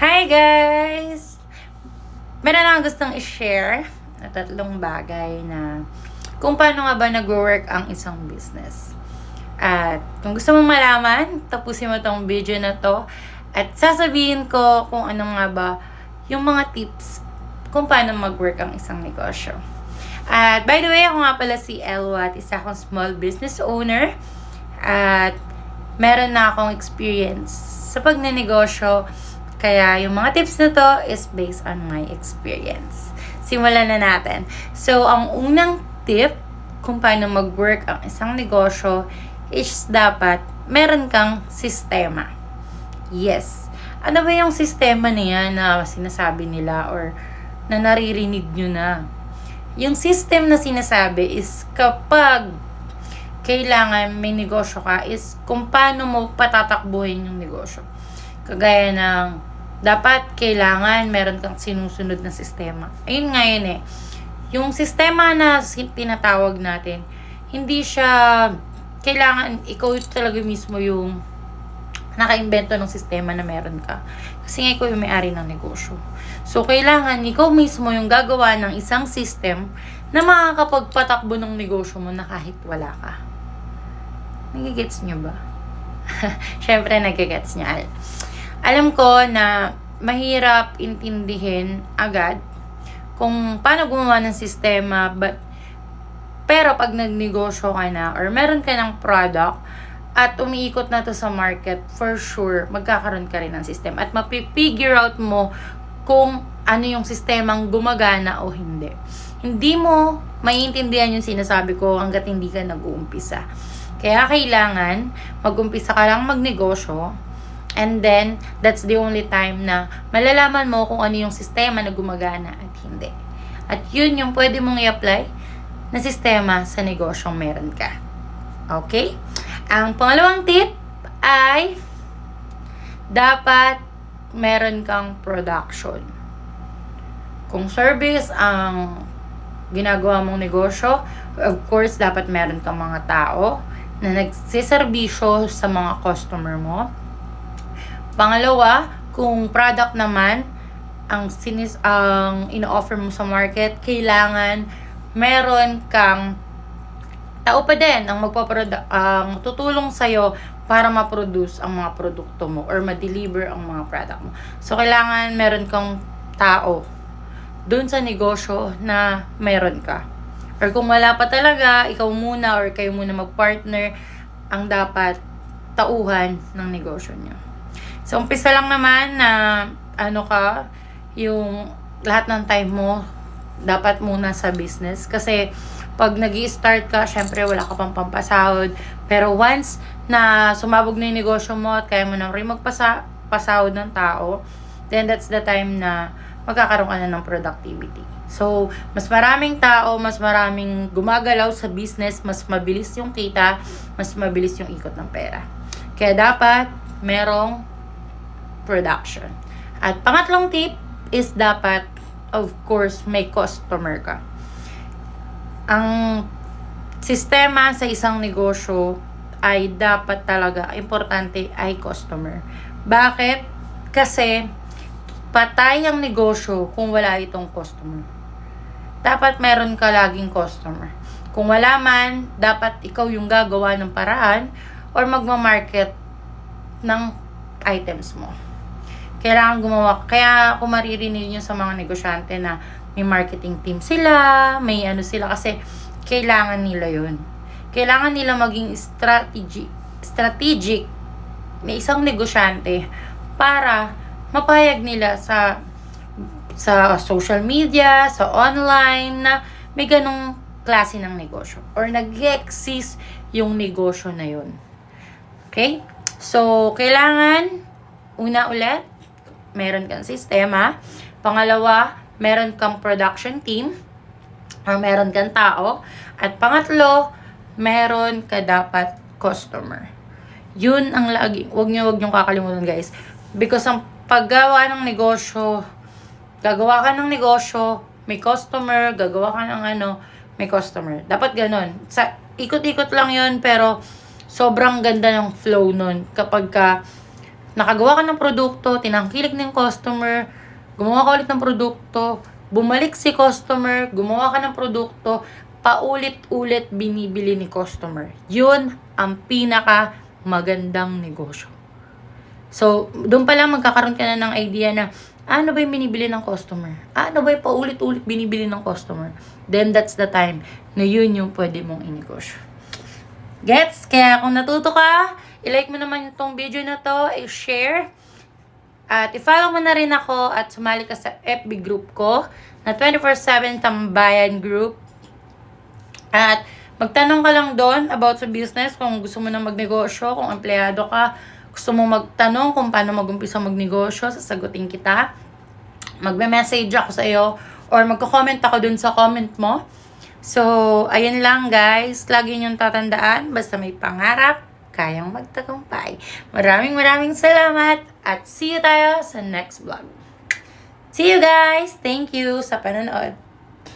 Hi guys! Meron akong gustong i-share na 3 bagay na kung paano nga ba nag-work ang isang business. At kung gusto mong malaman, tapusin mo tong video na to at sasabihin ko kung ano nga ba yung mga tips kung paano mag-work ang isang negosyo. At by the way, ako nga pala si Elwa at isa akong small business owner at meron na akong experience sa pagnenegosyo. Kaya yung mga tips na to is based on my experience. Simulan na natin. So, ang unang tip kung paano mag-work ang isang negosyo is dapat meron kang sistema. Yes. Ano ba yung sistema niya na sinasabi nila or na naririnig nyo na? Yung system na sinasabi is kapag kailangan may negosyo ka is kung paano mo patatakbuhin yung negosyo. Kagaya ng dapat kailangan meron kang sinusunod na sistema. Ayun nga yun eh. Yung sistema na tinatawag natin, hindi siya kailangan ikaw talaga mismo yung nakaimbento ng sistema na meron ka. Kasi nga ikaw yung may-ari ng negosyo. So, kailangan ikaw mismo yung gagawa ng isang system na makakapagpatakbo ng negosyo mo na kahit wala ka. Nagigets nyo ba? Syempre, nagigets nyo. Alam ko na mahirap intindihin agad kung paano gumawa ng sistema, pero pag nagnegosyo ka na or meron ka ng product at umiikot na to sa market, for sure, magkakaroon ka rin ng system at mapipigure out mo kung ano yung sistemang gumagana o hindi. Hindi mo maiintindihan yung sinasabi ko hanggat hindi ka nag-uumpisa. Kaya kailangan mag-umpisa ka lang magnegosyo. And then, that's the only time na malalaman mo kung ano yung sistema na gumagana at hindi. At yun yung pwede mong i-apply na sistema sa negosyong meron ka. Okay? Ang pangalawang tip ay dapat meron kang production. Kung service ang ginagawa mong negosyo, of course, dapat meron kang mga tao na nagsiservisyo sa mga customer mo. Pangalawa, kung product naman ang ino-offer mo sa market, kailangan meron kang tao pa din ang tutulong sa'yo para ma-produce ang mga produkto mo or ma-deliver ang mga product mo. So, kailangan meron kang tao dun sa negosyo na meron ka. Or kung wala pa talaga, ikaw muna or kayo muna mag-partner ang dapat tauhan ng negosyo nyo. So, umpisa lang naman na yung lahat ng time mo dapat muna sa business. Kasi pag nag-i-start ka, syempre wala ka pang pampasahod. Pero once na sumabog na yung negosyo mo at kaya mo na rin magpasahod ng tao, then that's the time na magkakaroon ka na ng productivity. So, mas maraming tao, mas maraming gumagalaw sa business, mas mabilis yung kita, mas mabilis yung ikot ng pera. Kaya dapat merong production. At pangatlong tip is dapat, of course, may customer ka. Ang sistema sa isang negosyo ay dapat talaga, importante ay customer. Bakit? Kasi patay ang negosyo kung wala itong customer. Dapat meron ka laging customer. Kung wala man, dapat ikaw yung gagawa ng paraan or magmamarket ng items mo. Kailangan gumawa. Kaya kung maririnig nyo sa mga negosyante na may marketing team sila, may sila kasi kailangan nila yun. Kailangan nila maging strategic na isang negosyante para mapayag nila sa social media, sa online na may ganong klase ng negosyo or nag-exist yung negosyo na yun. Okay? So, kailangan una ulit, meron kang sistema. Pangalawa, meron kang production team or meron kang tao. At pangatlo, meron ka dapat customer. Yun ang lagi. Huwag nyo kakalimutan, guys. Because ang paggawa ng negosyo, gagawa ka ng negosyo, may customer, gagawa ka ng may customer. Dapat ganun. Ikot-ikot lang yun, pero sobrang ganda ng flow nun kapag ka nakagawa ka ng produkto, tinangkilik ng customer, gumawa ka ulit ng produkto, bumalik si customer, gumawa ka ng produkto, paulit-ulit binibili ni customer. Yun ang pinaka magandang negosyo. So, doon pa lang magkakaroon ka na ng idea na ano ba yung binibili ng customer? Ano ba yung paulit-ulit binibili ng customer? Then, that's the time na yun yung pwede mong inegosyo. Gets? Kaya kung natuto ka, i-like mo naman itong video na to, i-share, at i-follow mo na rin ako at sumali ka sa FB group ko na 24/7 Tambayan Group. At magtanong ka lang doon about sa business, kung gusto mo na magnegosyo, kung empleyado ka, gusto mo magtanong kung paano mag-umpisa magnegosyo, sasagutin kita. Magme-message ako sa iyo or magko-comment ako dun sa comment mo. So, ayun lang guys. Lagi niyong tatandaan, basta may pangarap, kayang magtagumpay. Maraming salamat at see you tayo sa next vlog. See you guys! Thank you sa panonood.